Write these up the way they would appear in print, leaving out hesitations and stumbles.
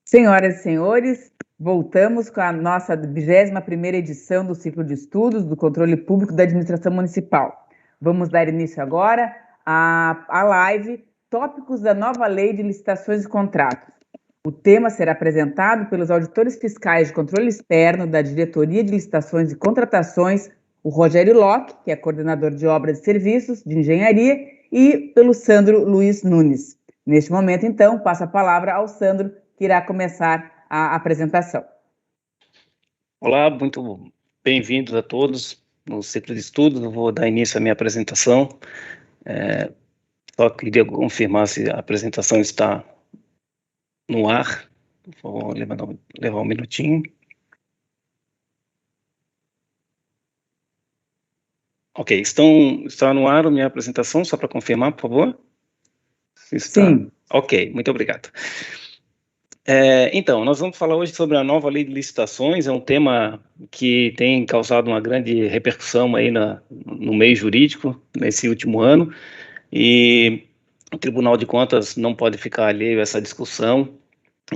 Senhoras e senhores, voltamos com a nossa 21ª edição do ciclo de estudos do controle público da administração municipal. Vamos dar início agora à live Tópicos da nova lei de licitações e contratos. O tema será apresentado pelos auditores fiscais de controle externo da Diretoria de Licitações e Contratações, o Rogério Locke, que é coordenador de obras e serviços de engenharia, e pelo Sandro Luiz Nunes. Neste momento, então, passo a palavra ao Sandro, que irá começar a apresentação. Olá, muito bem-vindos a todos no ciclo de estudos. Eu vou dar início à minha apresentação. Só queria confirmar se a apresentação está no ar. Vou levar um minutinho. Ok, está no ar a minha apresentação, só para confirmar, por favor? Sim. Ok, muito obrigado. Então, nós vamos falar hoje sobre a nova lei de licitações. É um tema que tem causado uma grande repercussão aí no meio jurídico nesse último ano, e o Tribunal de Contas não pode ficar alheio a essa discussão,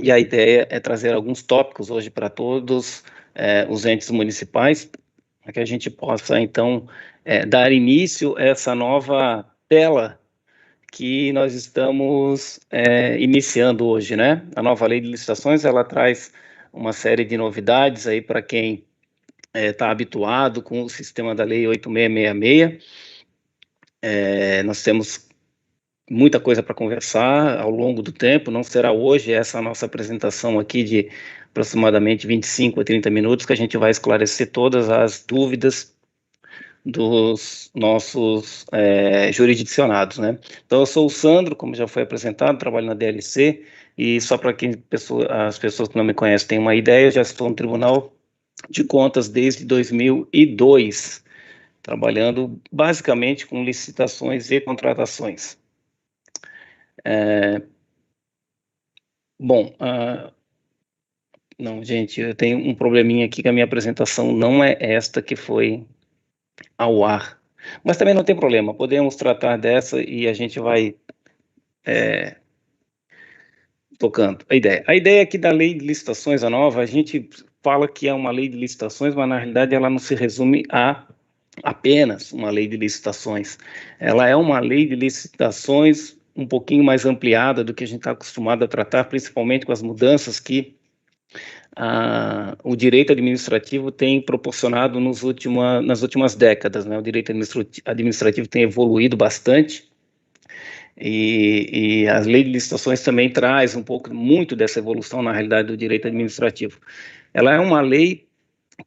e a ideia é trazer alguns tópicos hoje para todos os entes municipais, para que a gente possa, então, dar início a essa nova tela que nós estamos iniciando hoje, né? A nova lei de licitações, ela traz uma série de novidades aí para quem está habituado com o sistema da lei 8666. Nós temos muita coisa para conversar ao longo do tempo, não será hoje essa nossa apresentação aqui de aproximadamente 25 a 30 minutos que a gente vai esclarecer todas as dúvidas dos nossos jurisdicionados, né? Então, eu sou o Sandro, como já foi apresentado, trabalho na DLC, e só para as pessoas que não me conhecem tenham uma ideia, eu já estou no Tribunal de Contas desde 2002, trabalhando basicamente com licitações e contratações. Não, gente, eu tenho um probleminha aqui que a minha apresentação não é esta que foi ao ar. Mas também não tem problema, podemos tratar dessa e a gente vai tocando a ideia. A ideia aqui da lei de licitações, a nova, a gente fala que é uma lei de licitações, mas na realidade ela não se resume a apenas uma lei de licitações. Ela é uma lei de licitações um pouquinho mais ampliada do que a gente está acostumado a tratar, principalmente com as mudanças que o direito administrativo tem proporcionado nas últimas décadas, né? O direito administrativo tem evoluído bastante, e as leis de licitações também traz muito dessa evolução na realidade do direito administrativo. Ela é uma lei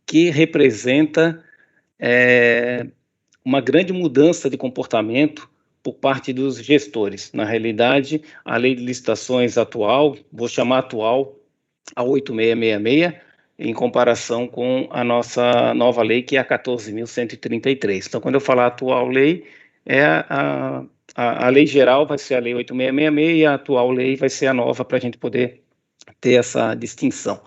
que representa uma grande mudança de comportamento por parte dos gestores. Na realidade, a lei de licitações atual, vou chamar atual, a 8666, em comparação com a nossa nova lei, que é a 14.133. Então, quando eu falar atual lei, a lei geral vai ser a lei 8666 e a atual lei vai ser a nova, para a gente poder ter essa distinção.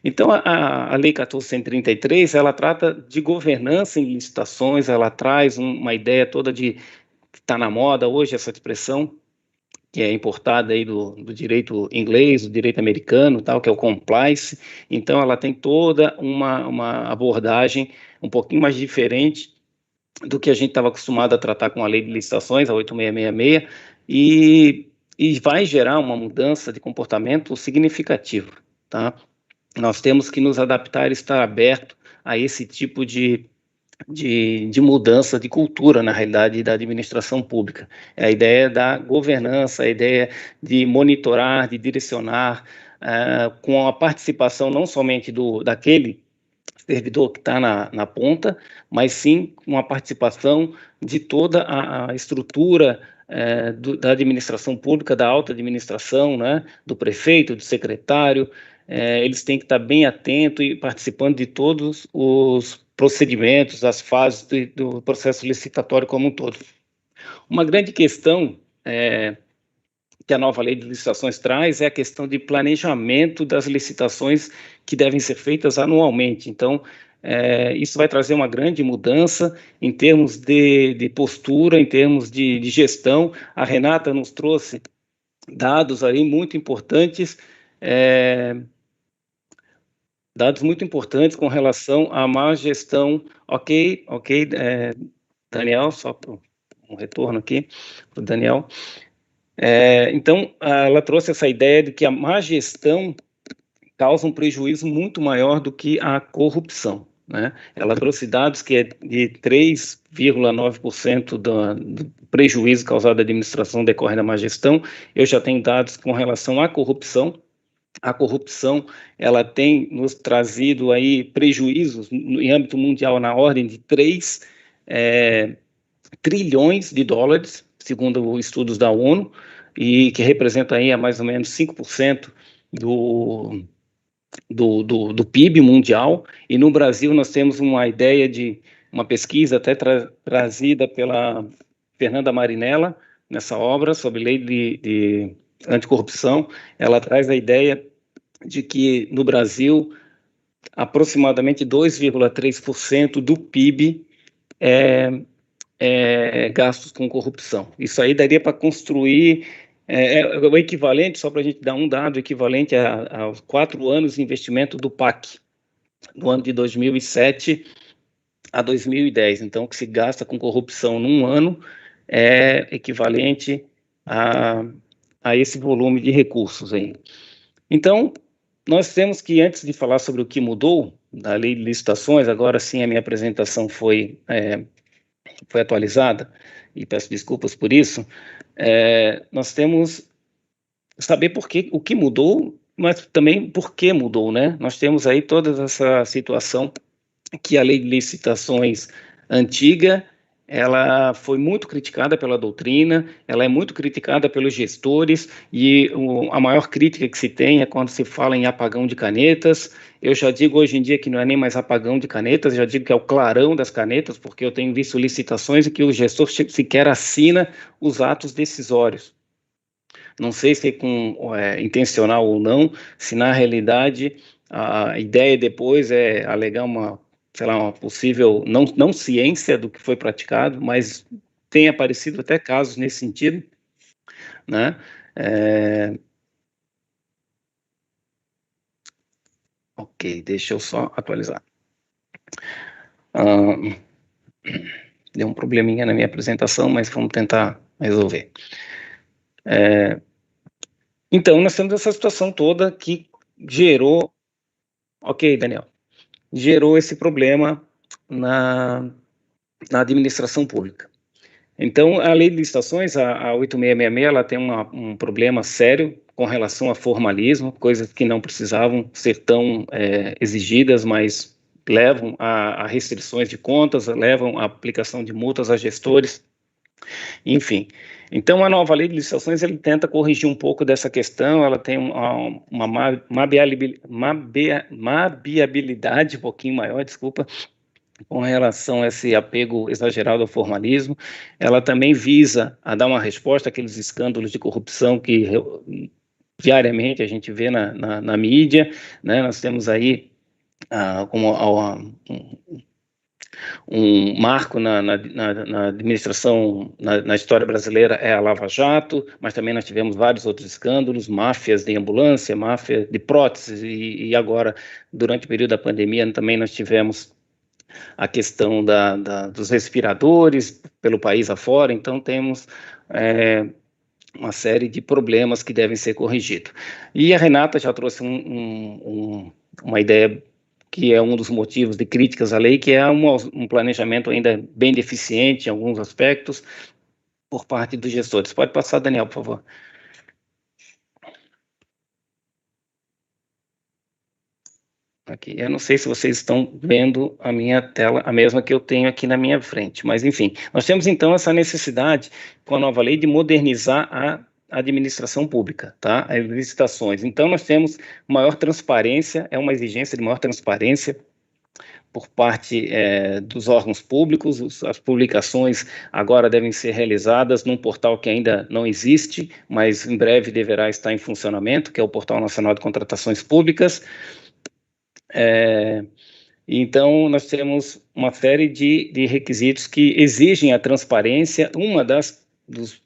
Então, a lei 14.133, ela trata de governança em licitações, ela traz uma ideia toda que está na moda hoje, essa expressão, que é importada aí do direito inglês, do direito americano, tal, que é o compliance. Então, ela tem toda uma abordagem um pouquinho mais diferente do que a gente estava acostumado a tratar com a lei de licitações, a 8666, e vai gerar uma mudança de comportamento significativo, tá? Nós temos que nos adaptar e estar aberto a esse tipo de mudança de cultura, na realidade, da administração pública. É a ideia da governança, a ideia de monitorar, de direcionar, com a participação não somente daquele servidor que está na ponta, mas sim com a participação de toda a estrutura da administração pública, da alta administração, né, do prefeito, do secretário. Eles têm que estar bem atentos e participando de todos os procedimentos, as fases do processo licitatório como um todo. Uma grande questão que a nova lei de licitações traz é a questão de planejamento das licitações que devem ser feitas anualmente. Então, isso vai trazer uma grande mudança em termos de postura, em termos de gestão. A Renata nos trouxe dados aí muito importantes dados muito importantes com relação à má gestão. Ok, Daniel, só para um retorno aqui para o Daniel. Então, ela trouxe essa ideia de que a má gestão causa um prejuízo muito maior do que a corrupção, né? Ela trouxe dados que é de 3,9% do prejuízo causado à administração decorre da má gestão. Eu já tenho dados com relação à corrupção. A corrupção, ela tem nos trazido aí prejuízos em âmbito mundial na ordem de 3 trilhões de dólares, segundo estudos da ONU, e que representa aí a mais ou menos 5% do PIB mundial. E no Brasil nós temos uma ideia de uma pesquisa até trazida pela Fernanda Marinella nessa obra sobre lei de anticorrupção. Ela traz a ideia de que no Brasil aproximadamente 2,3% do PIB é gastos com corrupção. Isso aí daria para construir o equivalente, só para a gente dar um dado, equivalente aos 4 anos de investimento do PAC, no ano de 2007 a 2010. Então, o que se gasta com corrupção num ano é equivalente a esse volume de recursos aí. Então, nós temos que, antes de falar sobre o que mudou da lei de licitações, agora sim a minha apresentação foi atualizada, e peço desculpas por isso, nós temos que saber o que mudou, mas também por que mudou, né? Nós temos aí toda essa situação que a lei de licitações antiga, ela foi muito criticada pela doutrina, ela é muito criticada pelos gestores, e a maior crítica que se tem é quando se fala em apagão de canetas. Eu já digo hoje em dia que não é nem mais apagão de canetas, já digo que é o clarão das canetas, porque eu tenho visto licitações em que o gestor sequer assina os atos decisórios. Não sei se é intencional ou não, se na realidade a ideia depois é alegar uma possível não ciência do que foi praticado, mas tem aparecido até casos nesse sentido, né? Ok, deixa eu só atualizar. Deu um probleminha na minha apresentação, mas vamos tentar resolver. Então, nós temos essa situação toda que gerou... Ok, Daniel. Gerou esse problema na administração pública. Então, a lei de licitações, a 8666, ela tem um problema sério com relação a formalismo, coisas que não precisavam ser tão exigidas, mas levam a restrições de contas, levam a aplicação de multas a gestores, enfim. Então, a nova lei de licitações, ele tenta corrigir um pouco dessa questão, ela tem uma mabiabilidade um pouquinho maior, desculpa, com relação a esse apego exagerado ao formalismo. Ela também visa a dar uma resposta àqueles escândalos de corrupção que diariamente a gente vê na mídia, né? Nós temos aí um marco na administração, na história brasileira, é a Lava Jato, mas também nós tivemos vários outros escândalos, máfias de ambulância, máfia de próteses, e agora, durante o período da pandemia, também nós tivemos a questão dos respiradores pelo país afora. Então temos uma série de problemas que devem ser corrigidos. E a Renata já trouxe uma ideia que é um dos motivos de críticas à lei, que é um planejamento ainda bem deficiente em alguns aspectos por parte dos gestores. Pode passar, Daniel, por favor. Aqui, eu não sei se vocês estão vendo a minha tela, a mesma que eu tenho aqui na minha frente, mas enfim, nós temos então essa necessidade com a nova lei de modernizar a administração pública, tá? As licitações. Então nós temos maior transparência, é uma exigência de maior transparência por parte dos órgãos públicos. As publicações agora devem ser realizadas num portal que ainda não existe, mas em breve deverá estar em funcionamento, que é o Portal Nacional de Contratações Públicas. Então, nós temos uma série de requisitos que exigem a transparência. Uma das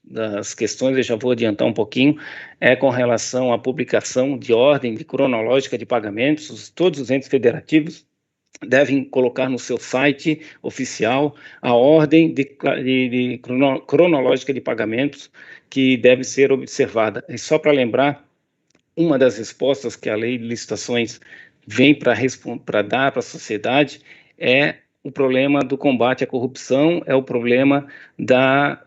das questões, eu já vou adiantar um pouquinho, é com relação à publicação de ordem cronológica de pagamentos. Todos os entes federativos devem colocar no seu site oficial a ordem cronológica de pagamentos que deve ser observada. E só para lembrar, uma das respostas que a lei de licitações vem para dar para a sociedade é o problema do combate à corrupção, é o problema da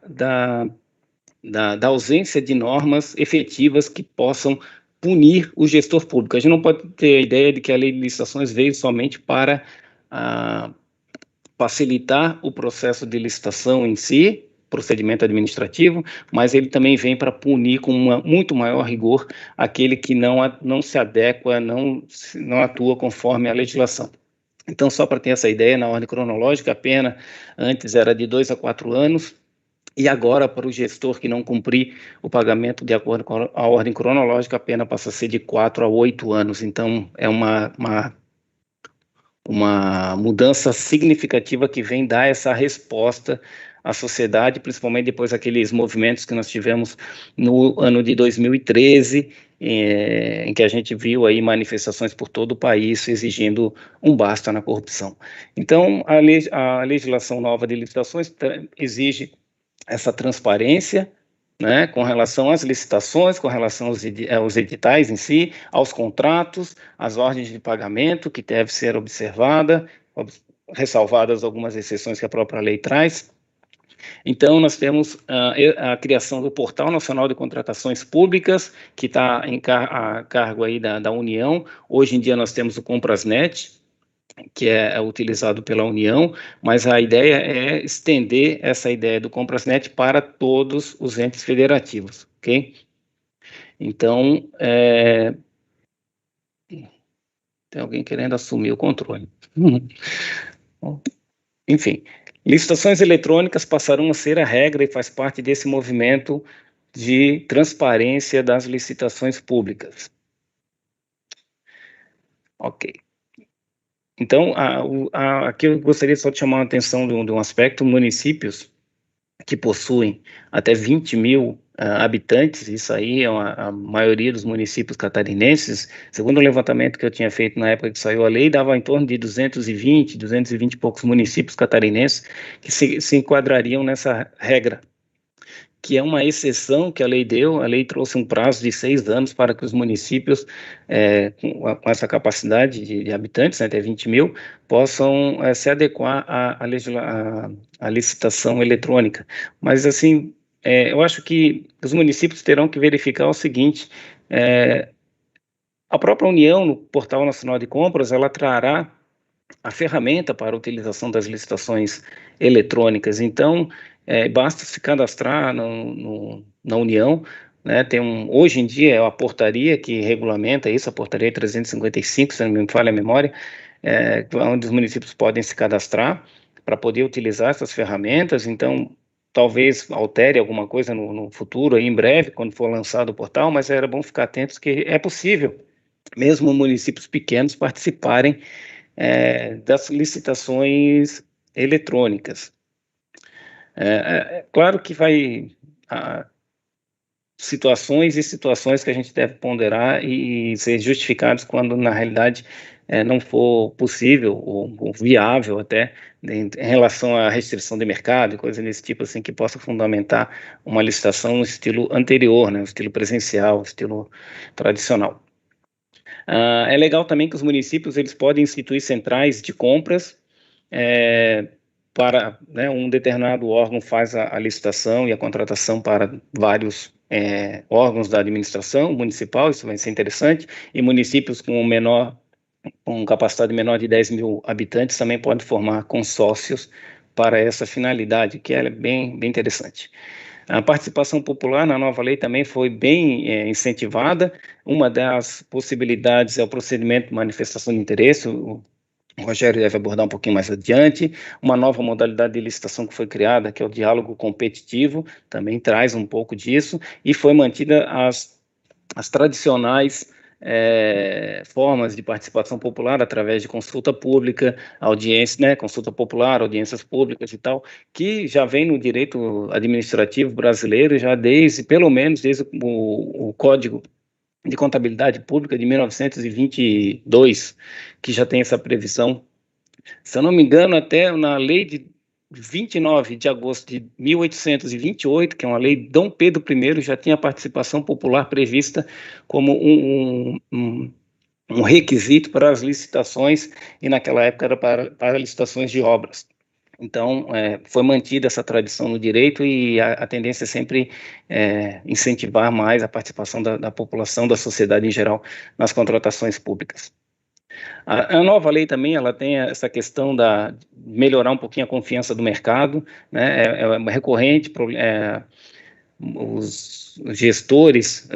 ausência de normas efetivas que possam punir o gestor público. A gente não pode ter a ideia de que a lei de licitações veio somente para facilitar o processo de licitação em si, procedimento administrativo, mas ele também vem para punir com muito maior rigor aquele que não se adequa, não atua conforme a legislação. Então, só para ter essa ideia, na ordem cronológica, a pena antes era de 2 a 4 anos, e agora, para o gestor que não cumprir o pagamento de acordo com a ordem cronológica, a pena passa a ser de 4 a 8 anos. Então, é uma mudança significativa que vem dar essa resposta à sociedade, principalmente depois daqueles movimentos que nós tivemos no ano de 2013, em que a gente viu aí manifestações por todo o país exigindo um basta na corrupção. Então, a legislação nova de licitações exige essa transparência, né, com relação às licitações, com relação aos editais em si, aos contratos, às ordens de pagamento, que deve ser observada, ressalvadas algumas exceções que a própria lei traz. Então, nós temos a criação do Portal Nacional de Contratações Públicas, que está a cargo aí da União. Hoje em dia nós temos o Comprasnet, que é utilizado pela União, mas a ideia é estender essa ideia do Comprasnet para todos os entes federativos, ok? Então, tem alguém querendo assumir o controle. Enfim, licitações eletrônicas passarão a ser a regra e faz parte desse movimento de transparência das licitações públicas. Ok. Então, aqui eu gostaria só de chamar a atenção de um aspecto: municípios que possuem até 20 mil habitantes, isso aí é a maioria dos municípios catarinenses, segundo o levantamento que eu tinha feito na época que saiu a lei, dava em torno de 220 e poucos municípios catarinenses que se enquadrariam nessa regra, que é uma exceção que a lei deu. A lei trouxe um prazo de 6 anos para que os municípios com essa capacidade de habitantes, até 20 mil, possam se adequar à licitação eletrônica. Mas, assim, eu acho que os municípios terão que verificar o seguinte: a própria União, no Portal Nacional de Compras, ela trará a ferramenta para a utilização das licitações eletrônicas. Então, basta se cadastrar na União, né? Hoje em dia é a portaria que regulamenta isso, a portaria 355, se não me falha a memória, onde os municípios podem se cadastrar para poder utilizar essas ferramentas. Então, talvez altere alguma coisa no futuro, aí, em breve, quando for lançado o portal, mas era bom ficar atentos que é possível, mesmo municípios pequenos, participarem das licitações eletrônicas. Claro que vai situações e situações que a gente deve ponderar e ser justificados quando, na realidade, não for possível ou viável até em relação à restrição de mercado e coisas desse tipo, assim, que possa fundamentar uma licitação no estilo anterior, né, no estilo presencial, no estilo tradicional. É legal também que os municípios eles podem instituir centrais de compras para, né, um determinado órgão faz a licitação e a contratação para vários órgãos da administração municipal. Isso vai ser interessante, e municípios com capacidade menor de 10 mil habitantes também podem formar consórcios para essa finalidade, que é bem interessante. A participação popular na nova lei também foi bem incentivada. Uma das possibilidades é o procedimento de manifestação de interesse. O Rogério deve abordar um pouquinho mais adiante. Uma nova modalidade de licitação que foi criada, que é o diálogo competitivo, também traz um pouco disso, e foi mantida as tradicionais formas de participação popular através de consulta pública, audiência, né, consulta popular, audiências públicas e tal, que já vem no direito administrativo brasileiro já pelo menos desde o Código de Contabilidade Pública de 1922, que já tem essa previsão. Se eu não me engano, até na lei de 29 de agosto de 1828, que é uma lei de Dom Pedro I, já tinha a participação popular prevista como um requisito para as licitações, e naquela época era para licitações de obras. Então, foi mantida essa tradição no direito, e a tendência é sempre incentivar mais a participação da população, da sociedade em geral, nas contratações públicas. A nova lei também, ela tem essa questão de melhorar um pouquinho a confiança do mercado, né? É recorrente, os gestores,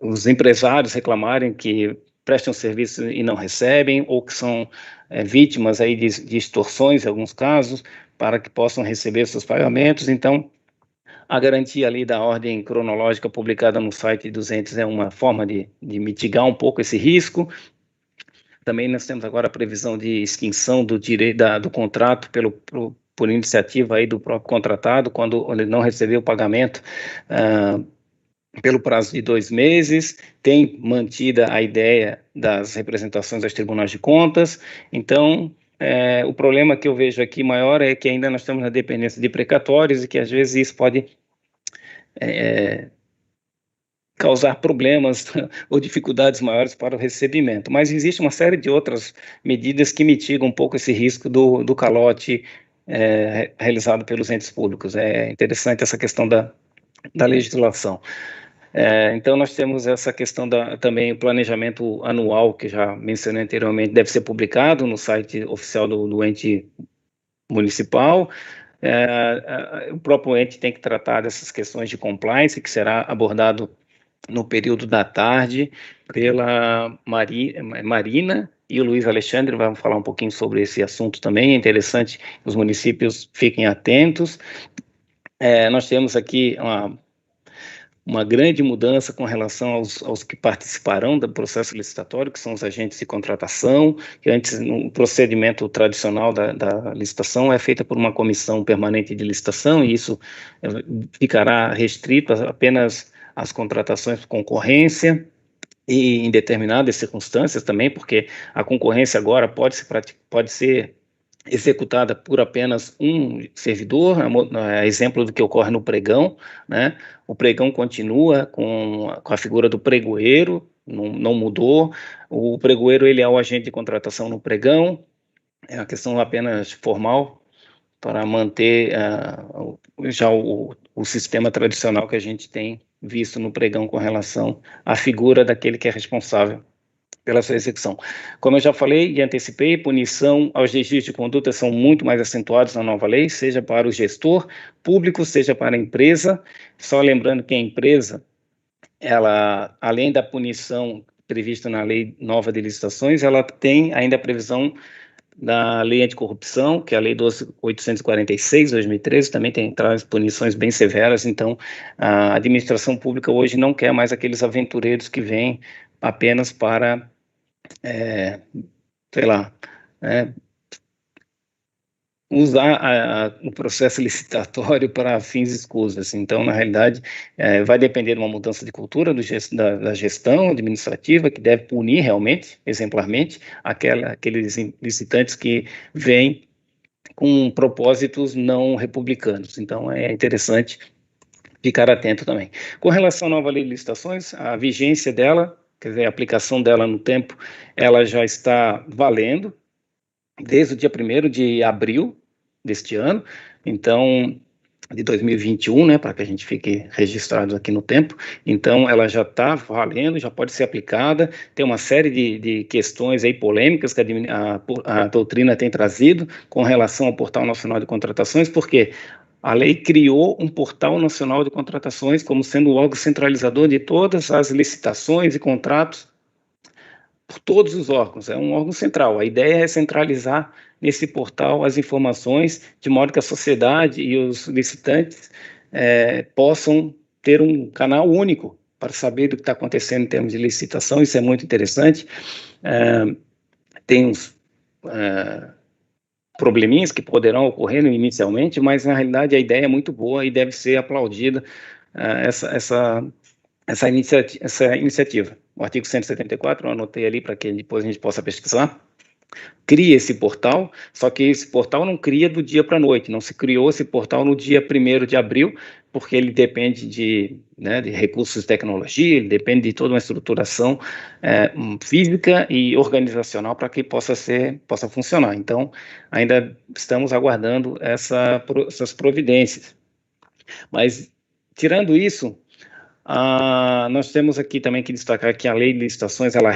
os empresários reclamarem que prestam serviço e não recebem, ou que são vítimas aí de extorsões, em alguns casos, para que possam receber seus pagamentos. Então, a garantia ali da ordem cronológica publicada no site dos entes é uma forma de mitigar um pouco esse risco. Também nós temos agora a previsão de extinção do direito do contrato por iniciativa aí do próprio contratado, quando ele não recebeu o pagamento pelo prazo de 2 meses, tem mantida a ideia das representações aos tribunais de contas. Então, o problema que eu vejo aqui maior é que ainda nós estamos na dependência de precatórios, e que às vezes isso pode causar problemas ou dificuldades maiores para o recebimento. Mas existe uma série de outras medidas que mitigam um pouco esse risco do calote realizado pelos entes públicos. É interessante essa questão da legislação. Então, nós temos essa questão também o planejamento anual, que já mencionei anteriormente, deve ser publicado no site oficial do ente municipal. O próprio ente tem que tratar dessas questões de compliance, que será abordado no período da tarde pela Marina e o Luiz Alexandre. Vamos falar um pouquinho sobre esse assunto também. É interessante que os municípios fiquem atentos. Nós temos aqui uma grande mudança com relação aos que participarão do processo licitatório, que são os agentes de contratação, que antes, no procedimento tradicional da licitação, é feita por uma comissão permanente de licitação, e isso ficará restrito apenas às contratações por concorrência, e em determinadas circunstâncias também, porque a concorrência agora pode ser executada por apenas um servidor, exemplo do que ocorre no pregão, né? O pregão continua com a figura do pregoeiro, não mudou. O pregoeiro, ele é o agente de contratação no pregão, é uma questão apenas formal para manter já o sistema tradicional que a gente tem visto no pregão com relação à figura daquele que é responsável pela sua execução. Como eu já falei e antecipei, punição aos desvios de conduta são muito mais acentuados na nova lei, seja para o gestor público, seja para a empresa. Só lembrando que a empresa, ela, além da punição prevista na lei nova de licitações, ela tem ainda a previsão da lei anticorrupção, que é a lei 12.846, 2013, também traz punições bem severas. Então, a administração pública hoje não quer mais aqueles aventureiros que vêm apenas para usar o processo licitatório para fins escusos. Então, na realidade, vai depender de uma mudança de cultura da gestão administrativa, que deve punir realmente, exemplarmente, aqueles licitantes que vêm com propósitos não republicanos. Então, é interessante ficar atento também. Com relação à nova lei de licitações, a vigência dela, quer dizer, a aplicação dela no tempo, ela já está valendo desde o dia 1º de abril deste ano, então, de 2021, né, para que a gente fique registrado aqui no tempo. Então, ela já está valendo, já pode ser aplicada. Tem uma série de questões aí polêmicas que a doutrina tem trazido com relação ao Portal Nacional de Contratações, porque a lei criou um Portal Nacional de Contratações como sendo o órgão centralizador de todas as licitações e contratos por todos os órgãos. É um órgão central. A ideia é centralizar nesse portal as informações, de modo que a sociedade e os licitantes possam ter um canal único para saber do que está acontecendo em termos de licitação, isso é muito interessante. Tem uns probleminhas que poderão ocorrer inicialmente, mas na realidade a ideia é muito boa e deve ser aplaudida essa iniciativa. O artigo 174, eu anotei ali para que depois a gente possa pesquisar, cria esse portal, só que esse portal não cria do dia para a noite, não se criou esse portal no dia 1º de abril, porque ele depende de recursos de tecnologia, ele depende de toda uma estruturação física e organizacional para que possa funcionar. Então, ainda estamos aguardando essas providências. Mas, tirando isso, nós temos aqui também que destacar que a lei de licitações, ela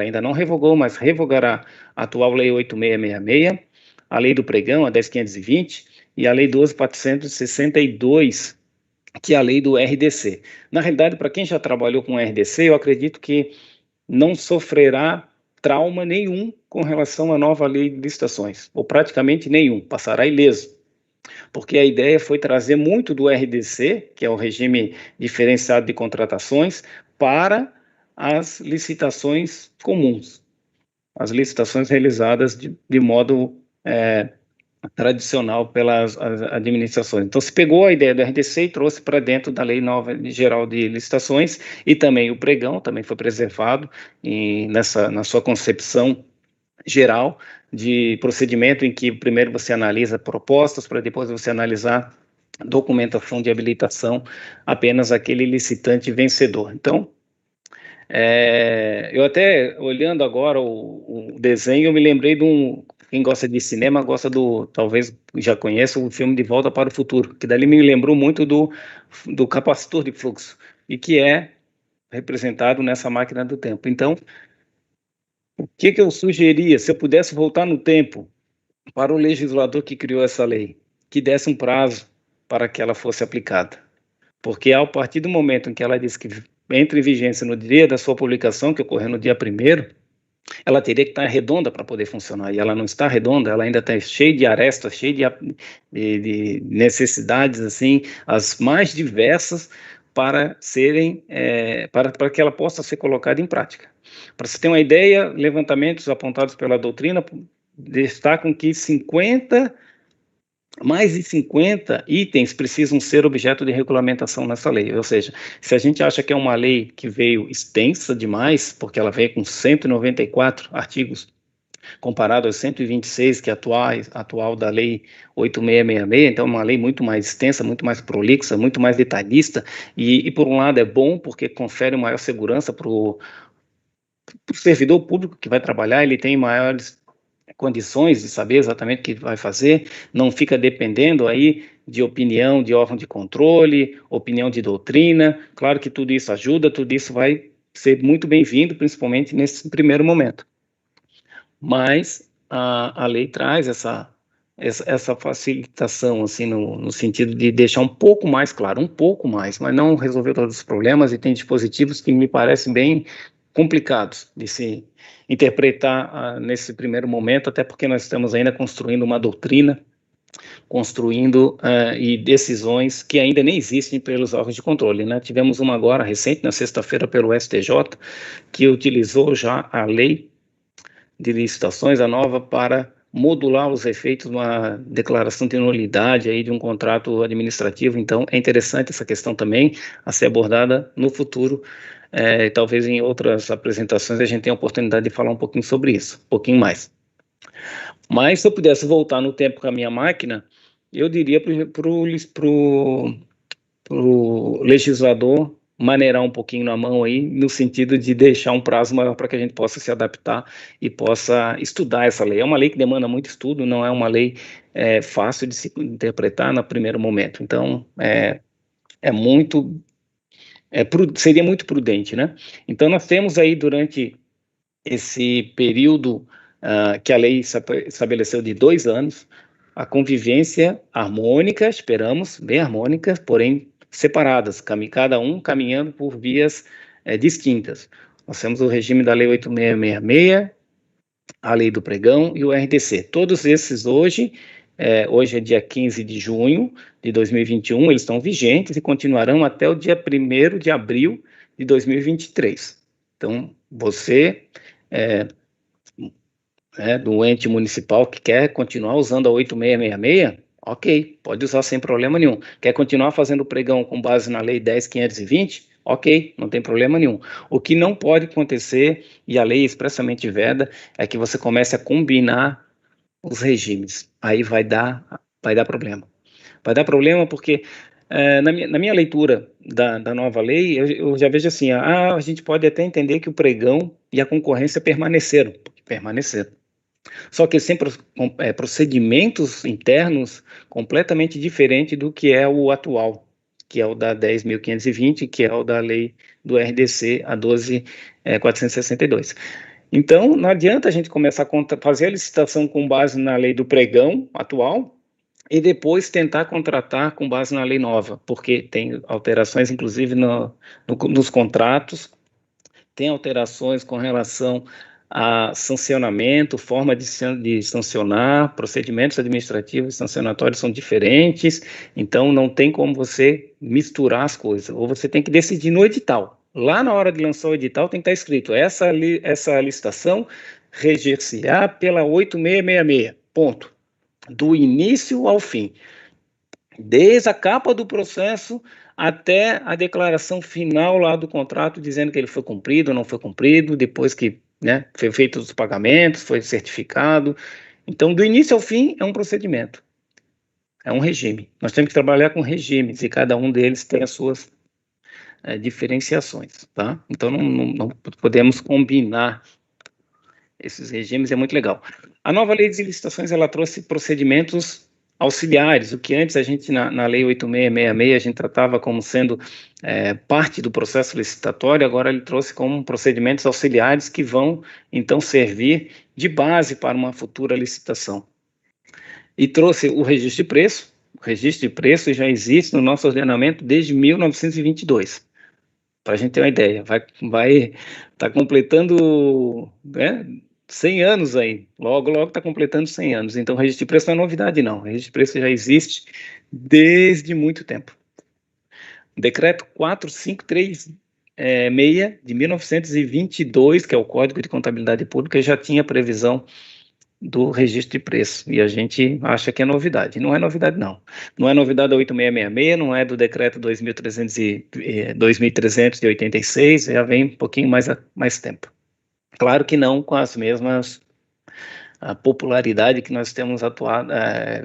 ainda não revogou, mas revogará a atual lei 8666, a lei do pregão, a 10.520, e a lei 12.462, que é a lei do RDC. Na realidade, para quem já trabalhou com RDC, eu acredito que não sofrerá trauma nenhum com relação à nova lei de licitações, ou praticamente nenhum, passará ileso. Porque a ideia foi trazer muito do RDC, que é o regime diferenciado de contratações, para as licitações comuns, as licitações realizadas de modo tradicional pelas administrações. Então, se pegou a ideia do RDC e trouxe para dentro da Lei Nova Geral de Licitações, e também o pregão também foi preservado na sua concepção geral de procedimento em que primeiro você analisa propostas para depois você analisar documentação de habilitação apenas aquele licitante vencedor. Então, eu até, olhando agora o desenho, eu me lembrei quem gosta de cinema gosta talvez já conheça o filme De Volta para o Futuro, que dali me lembrou muito do capacitor de fluxo, e que é representado nessa máquina do tempo. Então, o que eu sugeria, se eu pudesse voltar no tempo para o legislador que criou essa lei, que desse um prazo para que ela fosse aplicada? Porque a partir do momento em que ela disse que entra em vigência no dia da sua publicação, que ocorreu no dia 1º, ela teria que estar redonda para poder funcionar, e ela não está redonda, ela ainda está cheia de arestas, cheia de necessidades, assim, as mais diversas, para que ela possa ser colocada em prática. Para você ter uma ideia, levantamentos apontados pela doutrina destacam que mais de 50 itens precisam ser objeto de regulamentação nessa lei. Ou seja, se a gente acha que é uma lei que veio extensa demais, porque ela veio com 194 artigos, comparado aos 126 que é atual da lei 8666, então é uma lei muito mais extensa, muito mais prolixa, muito mais detalhista, e por um lado é bom porque confere maior segurança para o servidor público que vai trabalhar, ele tem maiores condições de saber exatamente o que vai fazer, não fica dependendo aí de opinião de órgão de controle, opinião de doutrina. Claro que tudo isso ajuda, tudo isso vai ser muito bem-vindo, principalmente nesse primeiro momento. Mas a lei traz essa facilitação, assim, no sentido de deixar um pouco mais claro, um pouco mais, mas não resolver todos os problemas, e tem dispositivos que me parecem bem complicados de se interpretar nesse primeiro momento, até porque nós estamos ainda construindo uma doutrina, e decisões que ainda nem existem pelos órgãos de controle, né? Tivemos uma agora, recente, na sexta-feira, pelo STJ, que utilizou já a lei de licitações, a nova, para modular os efeitos de uma declaração de nulidade aí de um contrato administrativo. Então, é interessante essa questão também a ser abordada no futuro. Talvez em outras apresentações a gente tenha a oportunidade de falar um pouquinho sobre isso, um pouquinho mais. Mas se eu pudesse voltar no tempo com a minha máquina, eu diria para o legislador maneirar um pouquinho na mão aí, no sentido de deixar um prazo maior para que a gente possa se adaptar e possa estudar essa lei. É uma lei que demanda muito estudo, não é uma lei fácil de se interpretar no primeiro momento. Então, seria muito prudente, né? Então, nós temos aí, durante esse período que a lei estabeleceu de 2 anos, a convivência harmônica, esperamos, bem harmônica, porém separadas, cada um caminhando por vias distintas. Nós temos o regime da lei 8666, a lei do pregão e o RDC. Todos esses hoje hoje é dia 15 de junho de 2021, eles estão vigentes e continuarão até o dia 1º de abril de 2023. Então, você, do ente municipal que quer continuar usando a 8666, ok, pode usar sem problema nenhum. Quer continuar fazendo pregão com base na Lei 10.520? Ok, não tem problema nenhum. O que não pode acontecer, e a lei expressamente veda, é que você comece a combinar os regimes. Aí vai dar problema. Vai dar problema porque, na minha leitura da nova lei, eu já vejo assim, a gente pode até entender que o pregão e a concorrência permaneceram. Só que sempre procedimentos internos completamente diferentes do que é o atual, que é o da 10.520, que é o da lei do RDC, a 12.462. Então, não adianta a gente começar a fazer a licitação com base na lei do pregão atual e depois tentar contratar com base na lei nova, porque tem alterações, inclusive, nos contratos, tem alterações com relação a sancionamento, forma de sancionar, procedimentos administrativos e sancionatórios são diferentes, então não tem como você misturar as coisas, ou você tem que decidir no edital. Lá na hora de lançar o edital tem que estar escrito, essa licitação reger-se-á pela 8666, ponto. Do início ao fim. Desde a capa do processo até a declaração final lá do contrato, dizendo que ele foi cumprido ou não foi cumprido, depois que, foi feito os pagamentos, foi certificado. Então, do início ao fim, é um procedimento, é um regime. Nós temos que trabalhar com regimes, e cada um deles tem as suas diferenciações, tá? Então, não podemos combinar esses regimes, é muito legal. A nova lei de licitações, ela trouxe procedimentos auxiliares, o que antes a gente, na lei 8666, a gente tratava como sendo parte do processo licitatório, agora ele trouxe como procedimentos auxiliares que vão, então, servir de base para uma futura licitação. E trouxe o registro de preço. O registro de preço já existe no nosso ordenamento desde 1922. Para a gente ter uma ideia, vai estar completando 100 anos aí, logo está completando 100 anos, então o registro de preço não é novidade não, o registro de preço já existe desde muito tempo. O decreto 4536 de 1922, que é o Código de Contabilidade Pública, já tinha previsão do registro de preço, e a gente acha que é novidade. Não é novidade, não. Não é novidade da 8666, não é do decreto 2386, já vem um pouquinho mais tempo. Claro que não com as mesmas popularidade que nós temos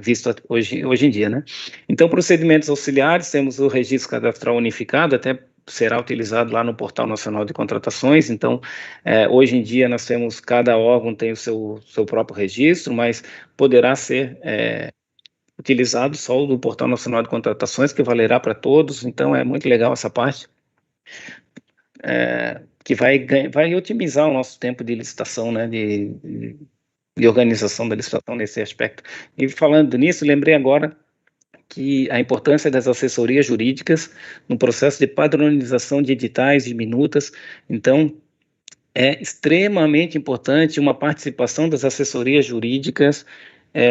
visto hoje em dia, né? Então, procedimentos auxiliares, temos o registro cadastral unificado, até será utilizado lá no Portal Nacional de Contratações, então, hoje em dia nós temos, cada órgão tem o seu próprio registro, mas poderá ser utilizado só do Portal Nacional de Contratações, que valerá para todos, então é muito legal essa parte, que vai otimizar o nosso tempo de licitação, né, de organização da licitação nesse aspecto. E falando nisso, lembrei agora que a importância das assessorias jurídicas no processo de padronização de editais, de minutas, então, é extremamente importante uma participação das assessorias jurídicas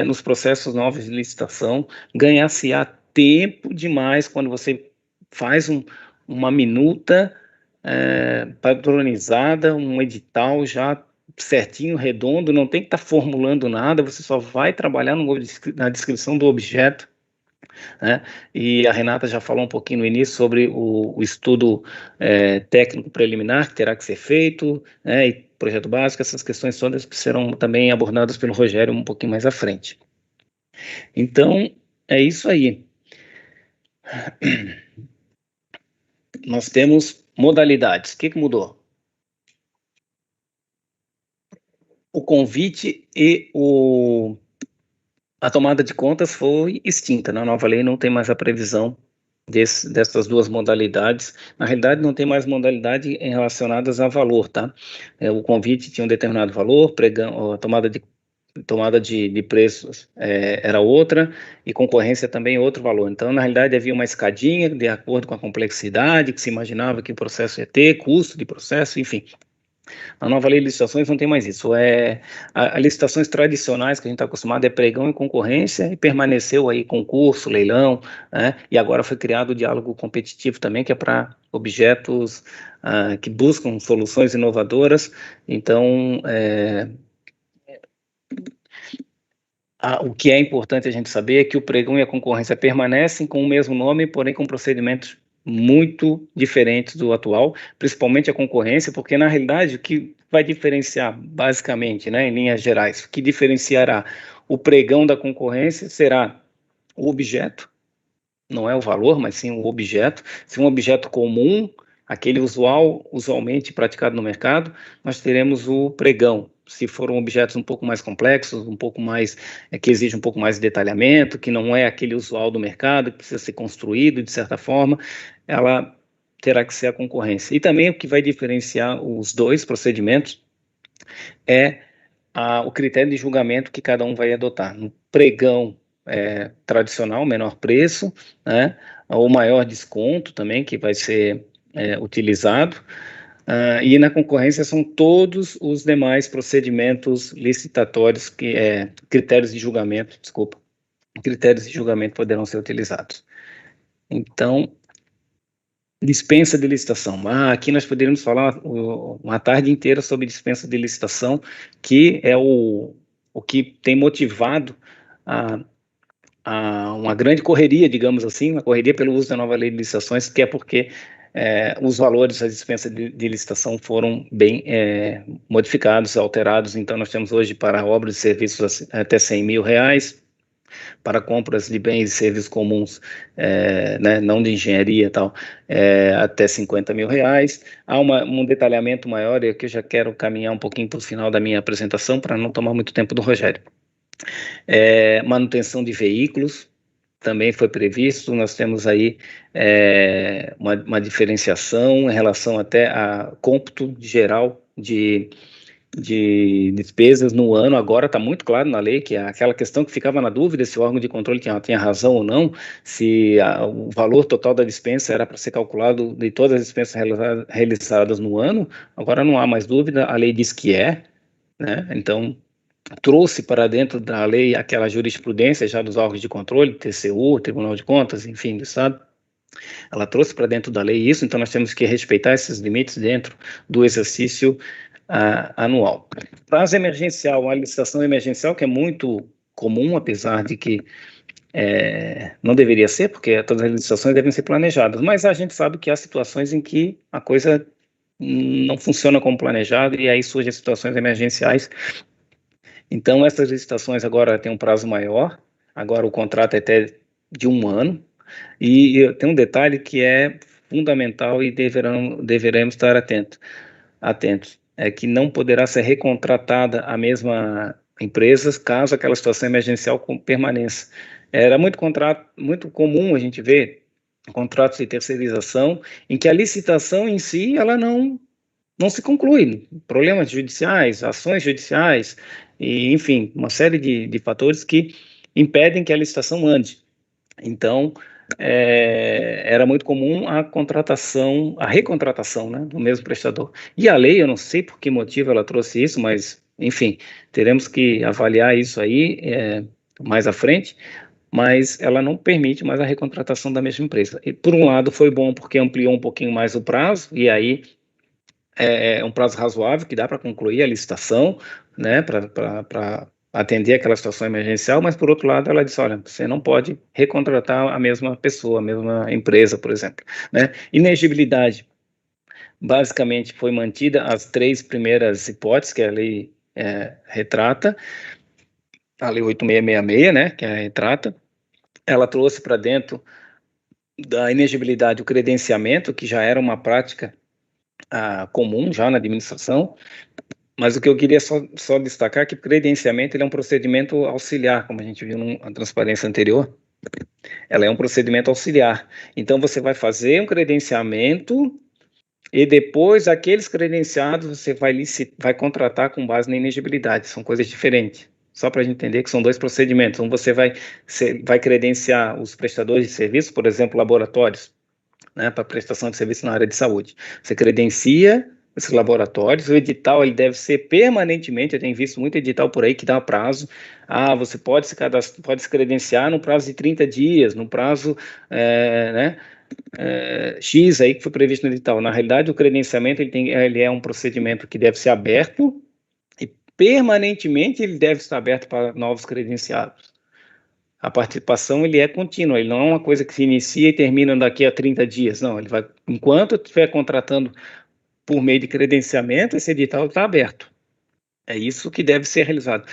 nos processos novos de licitação, ganhar-se-á tempo demais quando você faz uma minuta padronizada, um edital já certinho, redondo, não tem que estar formulando nada, você só vai trabalhar na descrição do objeto, né? E a Renata já falou um pouquinho no início sobre o estudo técnico preliminar que terá que ser feito, né? E projeto básico, essas questões todas que serão também abordadas pelo Rogério um pouquinho mais à frente. Então, é isso aí. Nós temos modalidades. O que mudou? O convite e a tomada de contas foi extinta. Na nova lei não tem mais a previsão dessas duas modalidades. Na realidade, não tem mais modalidade relacionadas a valor, tá? O convite tinha um determinado valor, a tomada de preços era outra, e concorrência também outro valor. Então, na realidade, havia uma escadinha de acordo com a complexidade que se imaginava que o processo ia ter, custo de processo, enfim. A nova lei de licitações não tem mais isso. As licitações tradicionais que a gente está acostumado é pregão e concorrência, e permaneceu aí concurso, leilão, né? E agora foi criado o diálogo competitivo também, que é para objetos que buscam soluções inovadoras. Então, o que é importante a gente saber é que o pregão e a concorrência permanecem com o mesmo nome, porém com procedimentos muito diferentes do atual, principalmente a concorrência, porque na realidade o que vai diferenciar basicamente, né, em linhas gerais, o que diferenciará o pregão da concorrência será o objeto, não é o valor, mas sim o objeto. Se um objeto comum, aquele usualmente praticado no mercado, nós teremos o pregão. Se foram objetos um pouco mais complexos, um pouco mais, que exige um pouco mais de detalhamento, que não é aquele usual do mercado, que precisa ser construído de certa forma, ela terá que ser a concorrência. E também o que vai diferenciar os dois procedimentos é o critério de julgamento que cada um vai adotar. No pregão tradicional, menor preço, né, ou maior desconto também, que vai ser utilizado, e na concorrência são todos os demais procedimentos licitatórios, critérios de julgamento, desculpa, critérios de julgamento poderão ser utilizados. Então, dispensa de licitação. Aqui nós poderíamos falar uma tarde inteira sobre dispensa de licitação, que é o que tem motivado uma grande correria, digamos assim, uma correria pelo uso da nova lei de licitações, que é porque os valores da dispensa de licitação foram bem modificados, alterados. Então, nós temos hoje para obras e serviços até R$100 mil, para compras de bens e serviços comuns, né, não de engenharia e tal, até R$50 mil. Há um detalhamento maior, e aqui eu já quero caminhar um pouquinho para o final da minha apresentação, para não tomar muito tempo do Rogério. Manutenção de veículos também foi previsto. Nós temos aí uma diferenciação em relação até a cômputo geral de despesas no ano. Agora está muito claro na lei, que é aquela questão que ficava na dúvida se o órgão de controle tinha razão ou não, se o valor total da dispensa era para ser calculado de todas as dispensas realizadas no ano. Agora não há mais dúvida, a lei diz que né? Então, trouxe para dentro da lei aquela jurisprudência já dos órgãos de controle, TCU, Tribunal de Contas, enfim, do Estado. Ela trouxe para dentro da lei isso, então nós temos que respeitar esses limites dentro do exercício anual. Prazo emergencial, uma licitação emergencial que é muito comum, apesar de que não deveria ser, porque todas as licitações devem ser planejadas, mas a gente sabe que há situações em que a coisa não funciona como planejado, e aí surgem situações emergenciais. Então, essas licitações agora têm um prazo maior, agora o contrato é até de 1 ano, e tem um detalhe que é fundamental e deveremos estar atentos, é que não poderá ser recontratada a mesma empresa caso aquela situação emergencial permaneça. Era muito comum a gente ver contratos de terceirização em que a licitação em si, ela não se conclui. Problemas judiciais, ações judiciais, e, enfim, uma série de fatores que impedem que a licitação ande. Então, era muito comum a recontratação, né, do mesmo prestador. E a lei, eu não sei por que motivo ela trouxe isso, mas, enfim, teremos que avaliar isso aí mais à frente, mas ela não permite mais a recontratação da mesma empresa. E, por um lado, foi bom porque ampliou um pouquinho mais o prazo, e aí é um prazo razoável que dá para concluir a licitação, né, para atender aquela situação emergencial, mas, por outro lado, ela disse, olha, você não pode recontratar a mesma pessoa, a mesma empresa, por exemplo, né? Inexigibilidade, basicamente, foi mantida as 3 primeiras hipóteses que a lei retrata, a lei 8666, né, que a retrata. Ela trouxe para dentro da inexigibilidade o credenciamento, que já era uma prática comum já na administração, mas o que eu queria só destacar é que o credenciamento ele é um procedimento auxiliar, como a gente viu na transparência anterior, ela é um procedimento auxiliar. Então, você vai fazer um credenciamento e depois aqueles credenciados você vai contratar com base na inexigibilidade, são coisas diferentes. Só para a gente entender que são 2 procedimentos. Você vai credenciar os prestadores de serviço, por exemplo, laboratórios, né, para prestação de serviço na área de saúde. Você credencia esses laboratórios. O edital ele deve ser permanentemente, eu tenho visto muito edital por aí que dá prazo. Você pode se credenciar no prazo de 30 dias, no prazo, X aí que foi previsto no edital. Na realidade, o credenciamento ele é um procedimento que deve ser aberto e permanentemente ele deve estar aberto para novos credenciados. A participação ele é contínua, ele não é uma coisa que se inicia e termina daqui a 30 dias, não, ele vai, enquanto eu estiver contratando por meio de credenciamento, esse edital está aberto. É isso que deve ser realizado.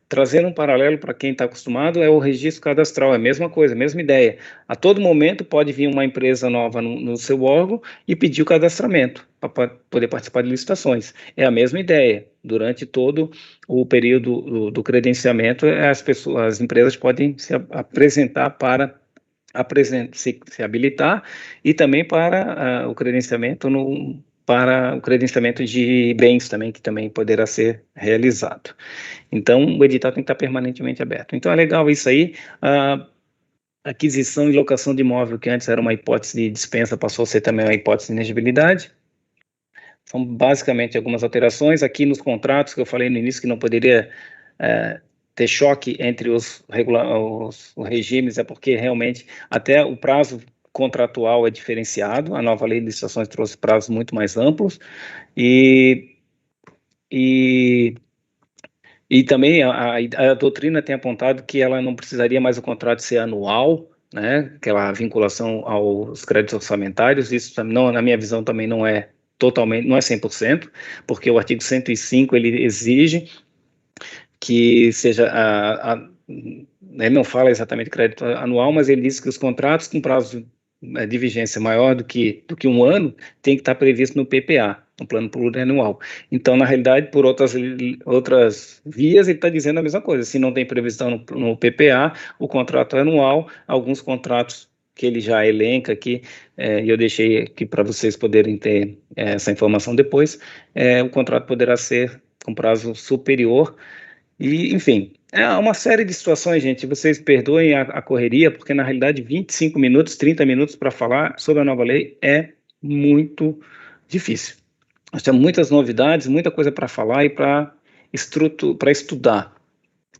Trazendo um paralelo para quem está acostumado, é o registro cadastral, é a mesma coisa, a mesma ideia. A todo momento pode vir uma empresa nova no seu órgão e pedir o cadastramento para poder participar de licitações. É a mesma ideia. Durante todo o período do credenciamento, as empresas podem se apresentar para se habilitar e também para o credenciamento para o credenciamento de bens também, que também poderá ser realizado. Então, o edital tem que estar permanentemente aberto. Então, é legal isso aí. A aquisição e locação de imóvel, que antes era uma hipótese de dispensa, passou a ser também uma hipótese de inegibilidade. São basicamente algumas alterações. Aqui nos contratos, que eu falei no início, que não poderia ter choque entre os regimes, é porque realmente até o prazo contratual é diferenciado. A nova lei de licitações trouxe prazos muito mais amplos e também a doutrina tem apontado que ela não precisaria mais o contrato ser anual, né, aquela vinculação aos créditos orçamentários. Isso não, na minha visão também não é totalmente, não é 100%, porque o artigo 105 ele exige que seja ele não fala exatamente crédito anual, mas ele diz que os contratos com prazo de vigência maior do que um ano tem que estar previsto no PPA, no plano plurianual. Então, na realidade, por outras vias, ele está dizendo a mesma coisa. Se não tem previsão no PPA, o contrato é anual. Alguns contratos que ele já elenca aqui, e eu deixei aqui para vocês poderem ter essa informação depois, o contrato poderá ser com prazo superior. E, enfim, é uma série de situações, gente. Vocês perdoem a correria, porque na realidade 25 minutos, 30 minutos para falar sobre a nova lei é muito difícil. Nós temos muitas novidades, muita coisa para falar e para estudar.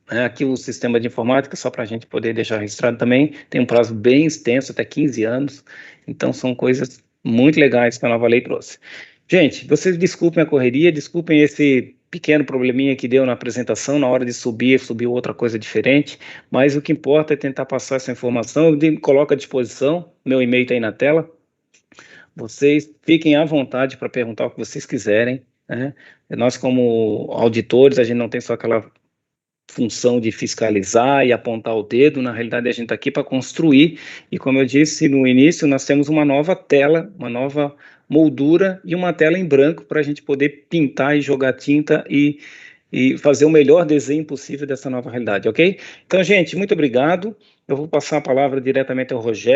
Aqui o sistema de informática, só para a gente poder deixar registrado também, tem um prazo bem extenso, até 15 anos. Então são coisas muito legais que a nova lei trouxe. Gente, vocês desculpem a correria, desculpem esse pequeno probleminha que deu na apresentação, na hora de subiu outra coisa diferente, mas o que importa é tentar passar essa informação. Eu coloco à disposição, meu e-mail está aí na tela. Vocês fiquem à vontade para perguntar o que vocês quiserem, né? Nós, como auditores, a gente não tem só aquela função de fiscalizar e apontar o dedo. Na realidade, a gente está aqui para construir, e como eu disse no início, nós temos uma nova tela, uma nova moldura e uma tela em branco para a gente poder pintar e jogar tinta e fazer o melhor desenho possível dessa nova realidade, ok? Então, gente, muito obrigado. Eu vou passar a palavra diretamente ao Rogério.